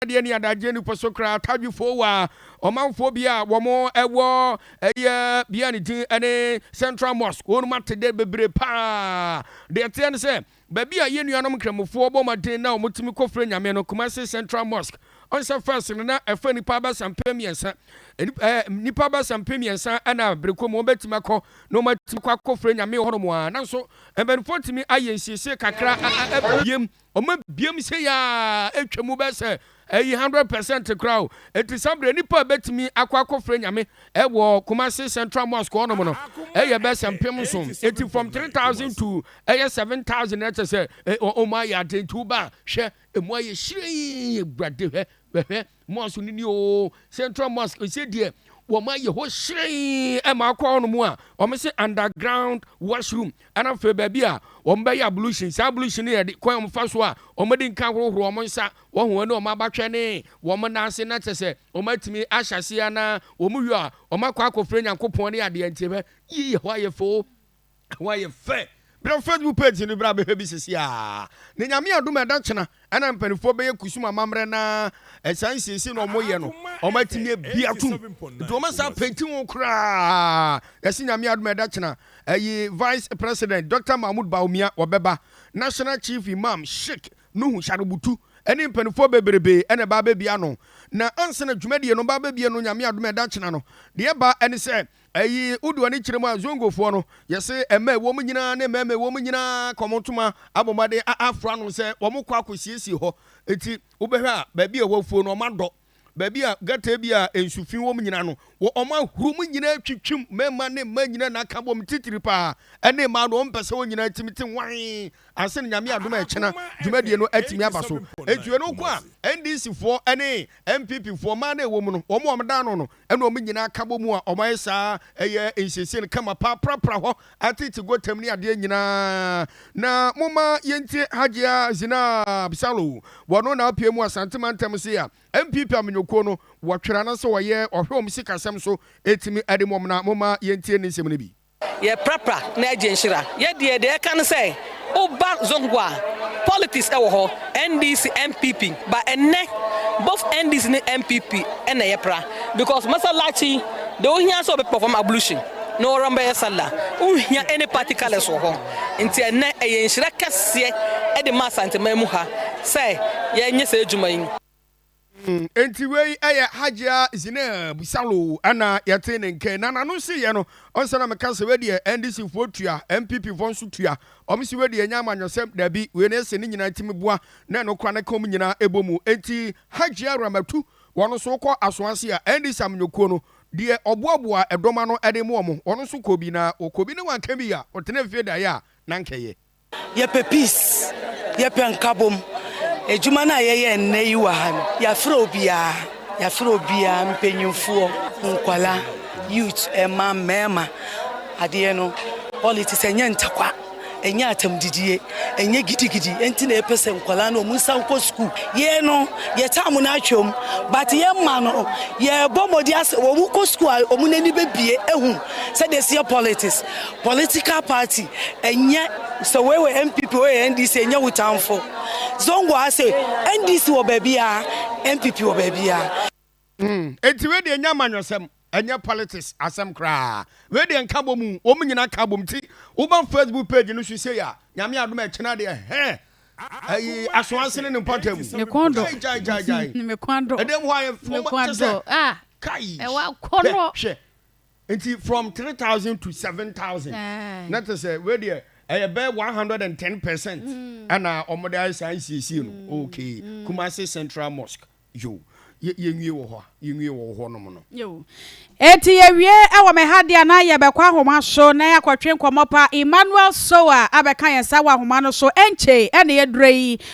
de ni adaje ni posokra tadwifo wa omanfo bia wo mo ewo eye bia ni din ene Central Mosque wonu matede bebre pa de tie ne se baby a ye nuanom kramofo bo maden na omotimi kofre nyame no Kumasi Central Mosque on se first na efa nipa ba sampemiensa nipa ba sampemiensa ana breko mo betima kɔ no matimi kwa kofre nyame ho no mo a nanso embenfo timi ayensise kakra abiem oma biem se ya etwemu be se 100% crowd etisambre nipa betimi akwa kofre nyame ewo Kumasi Central Mosque ono mo no eye be sampem so eti from 3000 to 7000 na say o ma ya den tuba hwe emu aye hire brade hwe mosque ni o Central Mosque se die wo ma ye ho hire e ma akwa ono mo a o me se underground washroom ana fe ba bia wo mba ya ablution sa ablution ye de kwan mo fa so a o ma di nkan horo o mo nsa wo ho ne o ma batwe ne wo mo na ase na tese o ma timi ahyase ana wo mu wi a o ma kwa akofre nyankopon ne ade ntebe yi ho aye fo ho aye fe bra Facebook page ni bra be bi sisi a ne nyame adom eda chena ana mpanifo be kusuma mamre na esan sisi no mo ye no o ma timi bia tum do ma sa penti won kra yesi nyame adom eda chena ayi Vice President Dr. Mahmoud Baumia obeba National Chief Imam Sheikh Nuhu Sharubutu eni mpanifo bebrebe ene ba be bia no na ansena dwumadie no ba be bia no nyame adom eda chena no de ba eni se ayi udu ni kiremu Zango fo no yese eme wo mu nyina na eme wo mu nyina komotuma abomade afra no se wo mu kwa akosiesi ho eti ubehwa ba bia wo fo no mado ba bia gata bia ensufin wo mu nyina no wo oma huru mu nyina twitwim mema ne ma nyina na ka bom titiri pa ene ma no mpese wo nyina timiti wan ase nyame adom e chena dwumadie no atimi abaso etu no kwa NDC fo ene MPP fo ma na ewo mu no wo mu da no ene wo mu nyina ka bom a o ma yesa eye ensese ne kama pa pra ho atiti gotam ni ade nyina na moma yenti hajia zina bisalo wono na apie mu asantemantam se ya MPP amnyoko no wotwera na so woye ohwe omusikasem so etimi ademom na moma yentie ne nsem ne bi ye prapra na agenshira ye de kan say oba Zongwa politics ewo ho NDC MPP but enne both NDC and MPP enne ye pra because masalachi de ohia so be perform ablution no ramba ye sala ohia any particular so ho nti enne agenshira kase e de masante mamu ha say ye nye se adwuma yin enti wei eye hajia zina busalo ana yate ne nke na no si ye no onsana meka se we de NDC fo tua MPP fo nso tua omsi we de nya amanyosem dabi we na se ni nyina timi boa na no kwa na kom nyina ebomu enti hajia ramatu wono so kɔ asoanse a NDC amnyoko no de oboaboa edoma no ede mu omo wono so kobi na okobi ne wanka bi a otene fie da ya na nkeye ye pe peace ye pe nkabom ejuma na yeye nne yi wa ha ya fro bia mpenyimfo nkwala youth ema mema ade no politics enye ntakwa enye atamdidie enye gidigidi enti na epese nkwala no musa nko school ye no ye tamu na atwom but ye ma no ye bomodi as wo mu ko school o mu nani bebie ehun say this year political party enye so we MPP we NDC enye wutamfo Zongo ase NDC wo babia MPP wo babia enti we de nya manyosem enye politics asem kra we de nkabo mu o nyina kabom ti wo ban Facebook page no hwese ya nyame adom e chena de ayi asoanse ne mpata mu ne kondo jai me kondo edem ho aye me kondo kai e wa kondo enti from 3000 to 7000 na to say we de be 110% ana omodai science no okay Kumasi Central Mosque yo yenwie wo ho no no yo eti yewie ewo me hade na ye bekwa homa so na yakotwe nkomopa Emmanuel Soa abeka yensa wa homa no so enche ene ye drei